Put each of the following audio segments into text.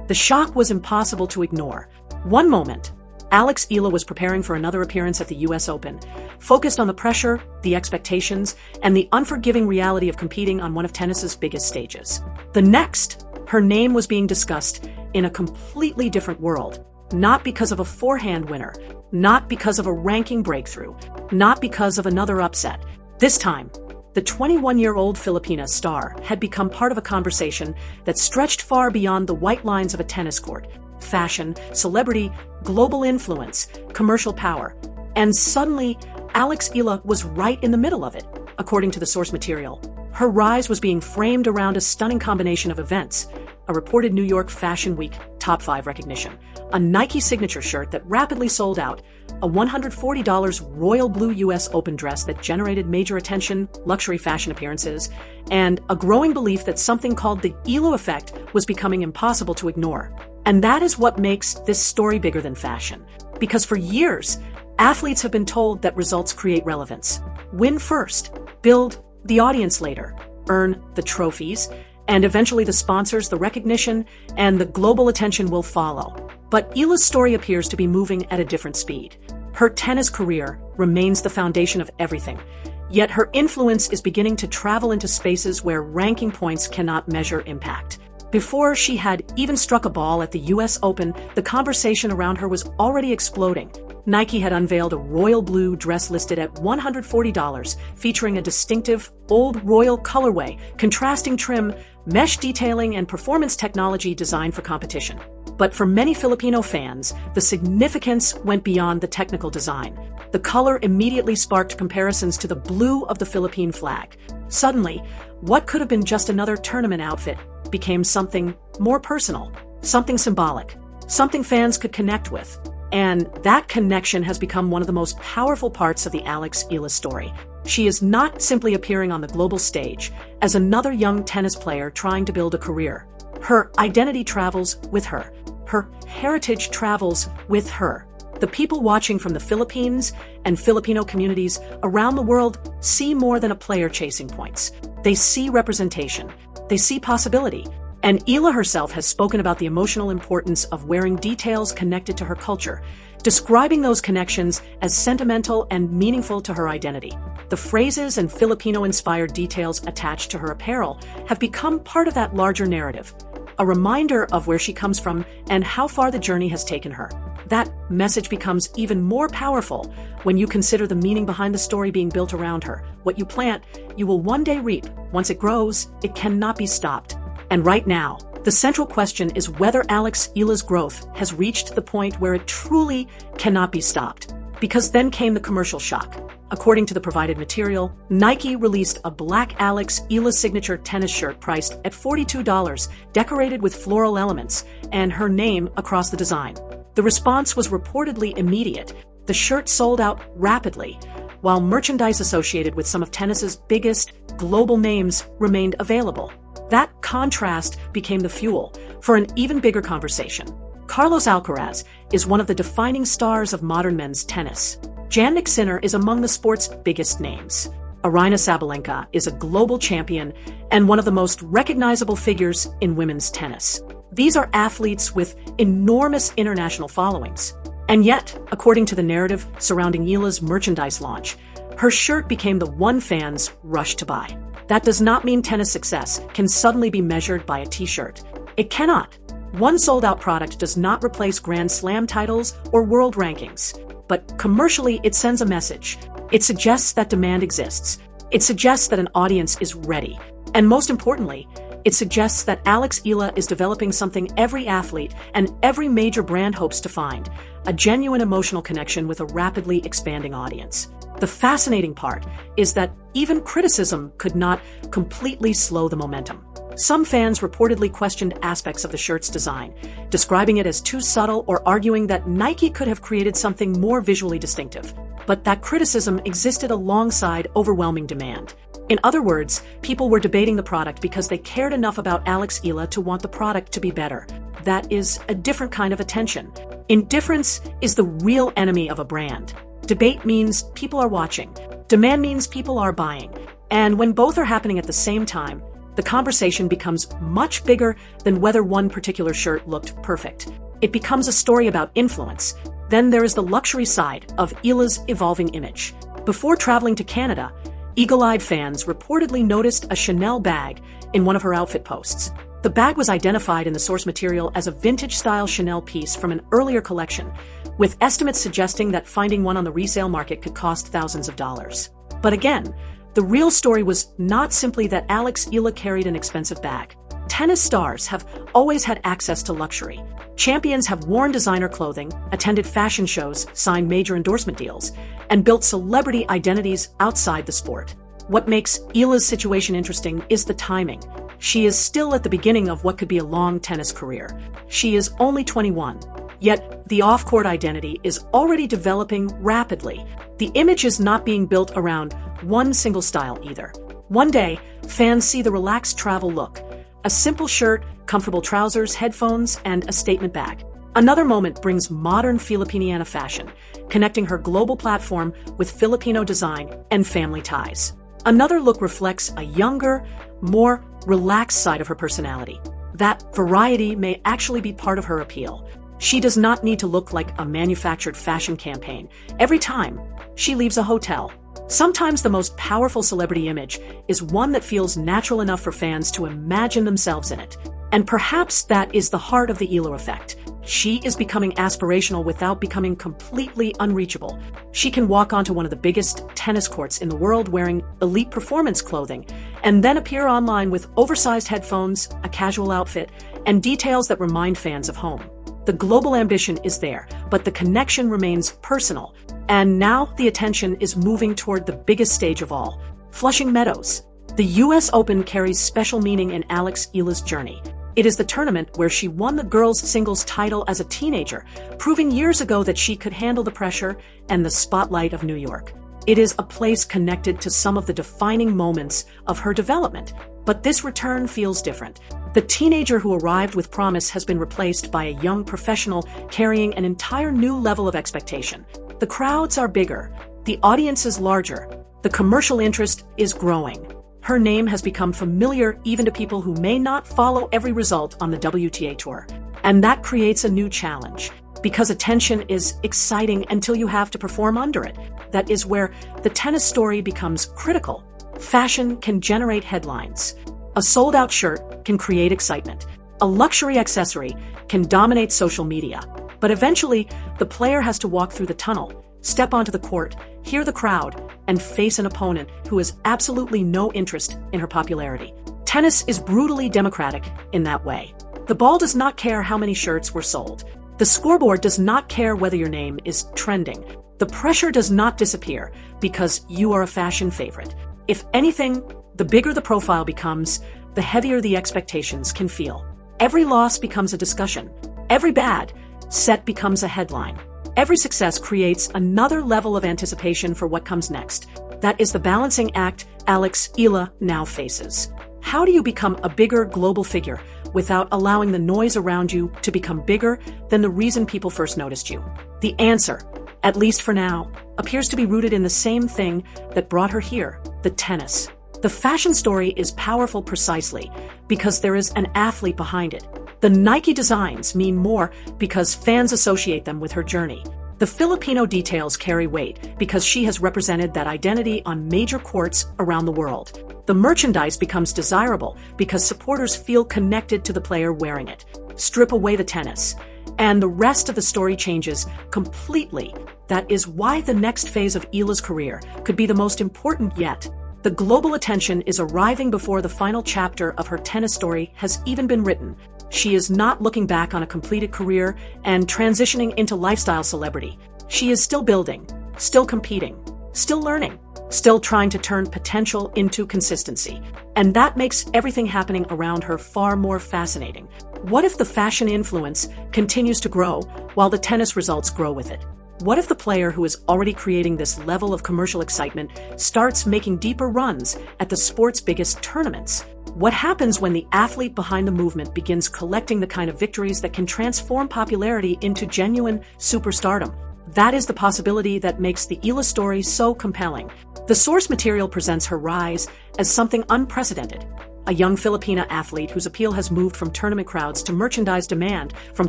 The shock was impossible to ignore. One moment, Alex Eala was preparing for another appearance at the US Open, focused on the pressure, the expectations, and the unforgiving reality of competing on one of tennis's biggest stages. The next, her name was being discussed in a completely different world, not because of a forehand winner, not because of a ranking breakthrough, not because of another upset. This time, the 21-year-old Filipina star had become part of a conversation that stretched far beyond the white lines of a tennis court. Fashion, celebrity, global influence, commercial power. And suddenly, Alex Eala was right in the middle of it, according to the source material. Her rise was being framed around a stunning combination of events: a reported New York Fashion Week top 5 recognition, a Nike signature shirt that rapidly sold out, a $140 royal blue US Open dress that generated major attention, luxury fashion appearances, and a growing belief that something called the Eala effect was becoming impossible to ignore. And that is what makes this story bigger than fashion. Because for years, athletes have been told that results create relevance. Win first, build the audience later, earn the trophies, and eventually the sponsors, the recognition, and the global attention will follow. But Eala's story appears to be moving at a different speed. Her tennis career remains the foundation of everything, yet her influence is beginning to travel into spaces where ranking points cannot measure impact. Before she had even struck a ball at the US Open, the conversation around her was already exploding. Nike had unveiled a royal blue dress listed at $140, featuring a distinctive, old royal colorway, contrasting trim, mesh detailing, and performance technology designed for competition. But for many Filipino fans, the significance went beyond the technical design. The color immediately sparked comparisons to the blue of the Philippine flag. Suddenly, what could have been just another tournament outfit became something more personal, something symbolic, something fans could connect with. And that connection has become one of the most powerful parts of the Alex Eala story. She is not simply appearing on the global stage as another young tennis player trying to build a career. Her identity travels with her. Her heritage travels with her. The people watching from the Philippines and Filipino communities around the world see more than a player chasing points. They see representation. They see possibility. And Eala herself has spoken about the emotional importance of wearing details connected to her culture, describing those connections as sentimental and meaningful to her identity. The phrases and Filipino-inspired details attached to her apparel have become part of that larger narrative, a reminder of where she comes from and how far the journey has taken her. That message becomes even more powerful when you consider the meaning behind the story being built around her. What you plant, you will one day reap. Once it grows, it cannot be stopped. And right now, the central question is whether Alex Eala's growth has reached the point where it truly cannot be stopped. Because then came the commercial shock. According to the provided material, Nike released a black Alex Eala signature tennis shirt priced at $42, decorated with floral elements, and her name across the design. The response was reportedly immediate. The shirt sold out rapidly, while merchandise associated with some of tennis's biggest global names remained available. That contrast became the fuel for an even bigger conversation. Carlos Alcaraz is one of the defining stars of modern men's tennis. Jannik Sinner is among the sport's biggest names. Aryna Sabalenka is a global champion and one of the most recognizable figures in women's tennis. These are athletes with enormous international followings. And yet, according to the narrative surrounding Eala's merchandise launch, her shirt became the one fans rushed to buy. That does not mean tennis success can suddenly be measured by a t-shirt. It cannot. One sold-out product does not replace Grand Slam titles or world rankings. But commercially, it sends a message. It suggests that demand exists. It suggests that an audience is ready. And most importantly, it suggests that Alex Eala is developing something every athlete and every major brand hopes to find: a genuine emotional connection with a rapidly expanding audience. The fascinating part is that even criticism could not completely slow the momentum. Some fans reportedly questioned aspects of the shirt's design, describing it as too subtle or arguing that Nike could have created something more visually distinctive. But that criticism existed alongside overwhelming demand. In other words, people were debating the product because they cared enough about Alex Eala to want the product to be better. That is a different kind of attention. Indifference is the real enemy of a brand. Debate means people are watching. Demand means people are buying. And when both are happening at the same time, the conversation becomes much bigger than whether one particular shirt looked perfect. It becomes a story about influence. Then there is the luxury side of Eala's evolving image. Before traveling to Canada, eagle-eyed fans reportedly noticed a Chanel bag in one of her outfit posts. The bag was identified in the source material as a vintage-style Chanel piece from an earlier collection, with estimates suggesting that finding one on the resale market could cost thousands of dollars. But again, the real story was not simply that Alex Eala carried an expensive bag. Tennis stars have always had access to luxury. Champions have worn designer clothing, attended fashion shows, signed major endorsement deals, and built celebrity identities outside the sport. What makes Eala's situation interesting is the timing. She is still at the beginning of what could be a long tennis career. She is only 21, yet the off-court identity is already developing rapidly. The image is not being built around one single style either. One day, fans see the relaxed travel look. A simple shirt, comfortable trousers, headphones, and a statement bag. Another moment brings modern Filipiniana fashion, connecting her global platform with Filipino design and family ties. Another look reflects a younger, more relaxed side of her personality. That variety may actually be part of her appeal. She does not need to look like a manufactured fashion campaign every time she leaves a hotel. Sometimes the most powerful celebrity image is one that feels natural enough for fans to imagine themselves in it. And perhaps that is the heart of the Eala effect. She is becoming aspirational without becoming completely unreachable. She can walk onto one of the biggest tennis courts in the world wearing elite performance clothing, and then appear online with oversized headphones, a casual outfit, and details that remind fans of home. The global ambition is there, but the connection remains personal. And now the attention is moving toward the biggest stage of all, Flushing Meadows. The US Open carries special meaning in Alex Eala's journey. It is the tournament where she won the girls' singles title as a teenager, proving years ago that she could handle the pressure and the spotlight of New York. It is a place connected to some of the defining moments of her development. But this return feels different. The teenager who arrived with promise has been replaced by a young professional carrying an entire new level of expectation. The crowds are bigger, the audience is larger, the commercial interest is growing. Her name has become familiar even to people who may not follow every result on the WTA Tour. And that creates a new challenge, because attention is exciting until you have to perform under it. That is where the tennis story becomes critical. Fashion can generate headlines. A sold-out shirt can create excitement. A luxury accessory can dominate social media. But eventually, the player has to walk through the tunnel, step onto the court, hear the crowd, and face an opponent who has absolutely no interest in her popularity. Tennis is brutally democratic in that way. The ball does not care how many shirts were sold. The scoreboard does not care whether your name is trending. The pressure does not disappear because you are a fashion favorite. If anything, the bigger the profile becomes, the heavier the expectations can feel. Every loss becomes a discussion. Every bad set becomes a headline. Every success creates another level of anticipation for what comes next. That is the balancing act Alex Eala now faces. How do you become a bigger global figure without allowing the noise around you to become bigger than the reason people first noticed you? The answer, at least for now, appears to be rooted in the same thing that brought her here, the tennis. The fashion story is powerful precisely because there is an athlete behind it. The Nike designs mean more because fans associate them with her journey. The Filipino details carry weight because she has represented that identity on major courts around the world. The merchandise becomes desirable because supporters feel connected to the player wearing it. Strip away the tennis, and the rest of the story changes completely. That is why the next phase of Eala's career could be the most important yet. The global attention is arriving before the final chapter of her tennis story has even been written. She is not looking back on a completed career and transitioning into lifestyle celebrity. She is still building, still competing, still learning, still trying to turn potential into consistency. And that makes everything happening around her far more fascinating. What if the fashion influence continues to grow while the tennis results grow with it? What if the player who is already creating this level of commercial excitement starts making deeper runs at the sport's biggest tournaments? What happens when the athlete behind the movement begins collecting the kind of victories that can transform popularity into genuine superstardom? That is the possibility that makes the Eala story so compelling. The source material presents her rise as something unprecedented, a young Filipina athlete whose appeal has moved from tournament crowds to merchandise demand, from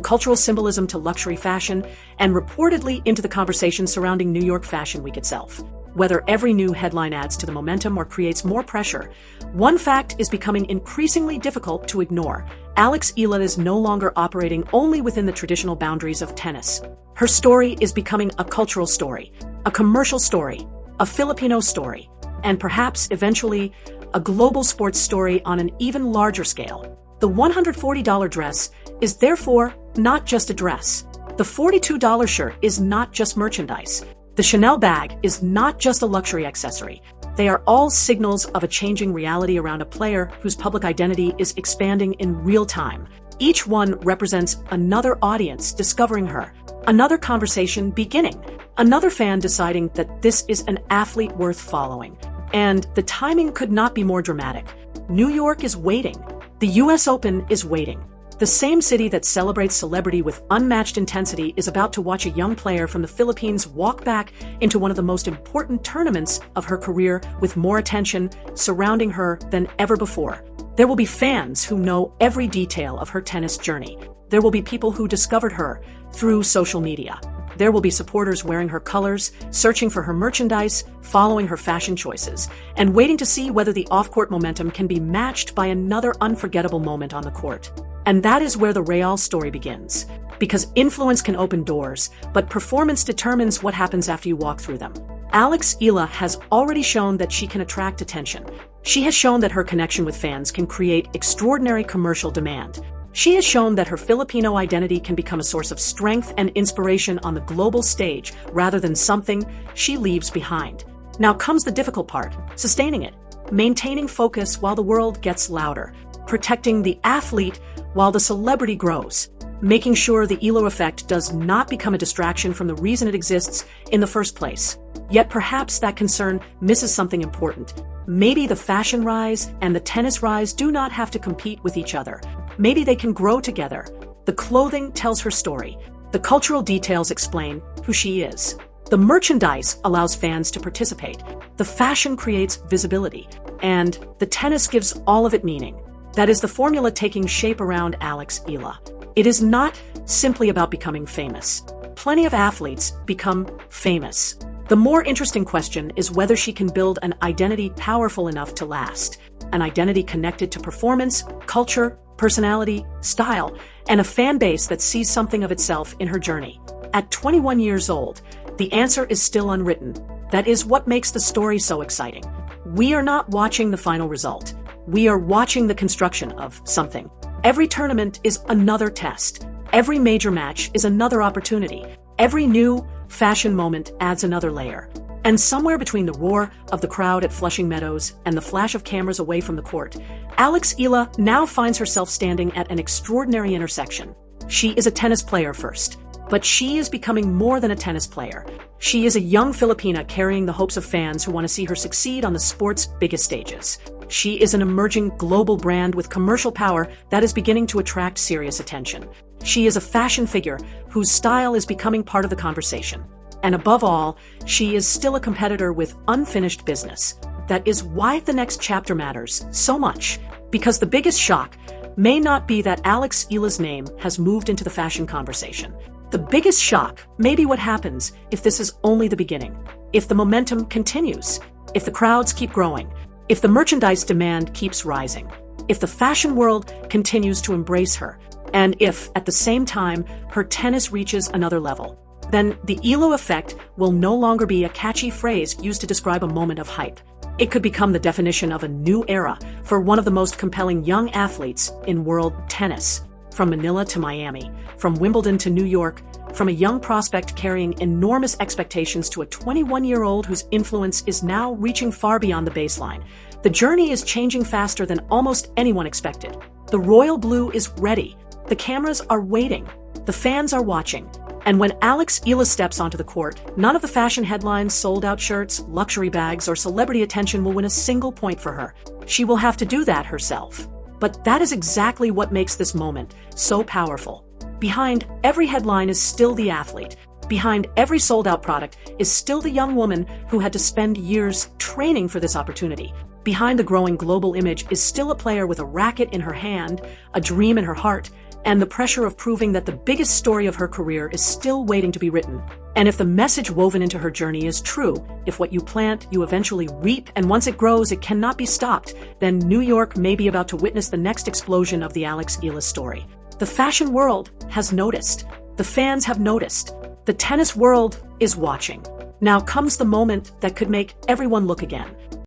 cultural symbolism to luxury fashion, and reportedly into the conversation surrounding New York Fashion Week itself. Whether every new headline adds to the momentum or creates more pressure, one fact is becoming increasingly difficult to ignore. Alex Eala is no longer operating only within the traditional boundaries of tennis. Her story is becoming a cultural story, a commercial story, a Filipino story, and perhaps eventually a global sports story on an even larger scale. The $140 dress is therefore not just a dress. The $42 shirt is not just merchandise. The Chanel bag is not just a luxury accessory. They are all signals of a changing reality around a player whose public identity is expanding in real time. Each one represents another audience discovering her, another conversation beginning, another fan deciding that this is an athlete worth following. And the timing could not be more dramatic. New York is waiting. The US Open is waiting. The same city that celebrates celebrity with unmatched intensity is about to watch a young player from the Philippines walk back into one of the most important tournaments of her career with more attention surrounding her than ever before. There will be fans who know every detail of her tennis journey. There will be people who discovered her through social media. There will be supporters wearing her colors, searching for her merchandise, following her fashion choices, and waiting to see whether the off-court momentum can be matched by another unforgettable moment on the court. And that is where the Real story begins. Because influence can open doors, but performance determines what happens after you walk through them. Alex Eala has already shown that she can attract attention. She has shown that her connection with fans can create extraordinary commercial demand. She has shown that her Filipino identity can become a source of strength and inspiration on the global stage rather than something she leaves behind. Now comes the difficult part, sustaining it, maintaining focus while the world gets louder, protecting the athlete while the celebrity grows, making sure the Eala effect does not become a distraction from the reason it exists in the first place. Yet perhaps that concern misses something important. Maybe the fashion rise and the tennis rise do not have to compete with each other. Maybe they can grow together. The clothing tells her story. The cultural details explain who she is. The merchandise allows fans to participate. The fashion creates visibility. And the tennis gives all of it meaning. That is the formula taking shape around Alex Eala. It is not simply about becoming famous. Plenty of athletes become famous. The more interesting question is whether she can build an identity powerful enough to last. An identity connected to performance, culture, personality, style, and a fan base that sees something of itself in her journey. At 21 years old, the answer is still unwritten. That is what makes the story so exciting. We are not watching the final result. We are watching the construction of something. Every tournament is another test. Every major match is another opportunity. Every new fashion moment adds another layer. And somewhere between the roar of the crowd at Flushing Meadows and the flash of cameras away from the court, Alex Eala now finds herself standing at an extraordinary intersection. She is a tennis player first, but she is becoming more than a tennis player. She is a young Filipina carrying the hopes of fans who want to see her succeed on the sport's biggest stages. She is an emerging global brand with commercial power that is beginning to attract serious attention. She is a fashion figure whose style is becoming part of the conversation. And above all, she is still a competitor with unfinished business. That is why the next chapter matters so much, because the biggest shock may not be that Alex Eala's name has moved into the fashion conversation. The biggest shock may be what happens if this is only the beginning, if the momentum continues, if the crowds keep growing, if the merchandise demand keeps rising, if the fashion world continues to embrace her, and if, at the same time, her tennis reaches another level. Then the Eala effect will no longer be a catchy phrase used to describe a moment of hype. It could become the definition of a new era for one of the most compelling young athletes in world tennis. From Manila to Miami, from Wimbledon to New York, from a young prospect carrying enormous expectations to a 21-year-old whose influence is now reaching far beyond the baseline. The journey is changing faster than almost anyone expected. The royal blue is ready. The cameras are waiting. The fans are watching. And when Alex Eala steps onto the court, none of the fashion headlines, sold-out shirts, luxury bags, or celebrity attention will win a single point for her. She will have to do that herself. But that is exactly what makes this moment so powerful. Behind every headline is still the athlete. Behind every sold-out product is still the young woman who had to spend years training for this opportunity. behind the growing global image is still a player with a racket in her hand, a dream in her heart, and the pressure of proving that the biggest story of her career is still waiting to be written. And if the message woven into her journey is true, if what you plant, you eventually reap, and once it grows, it cannot be stopped, then New York may be about to witness the next explosion of the Alex Eala story. The fashion world has noticed. The fans have noticed. The tennis world is watching. Now comes the moment that could make everyone look again.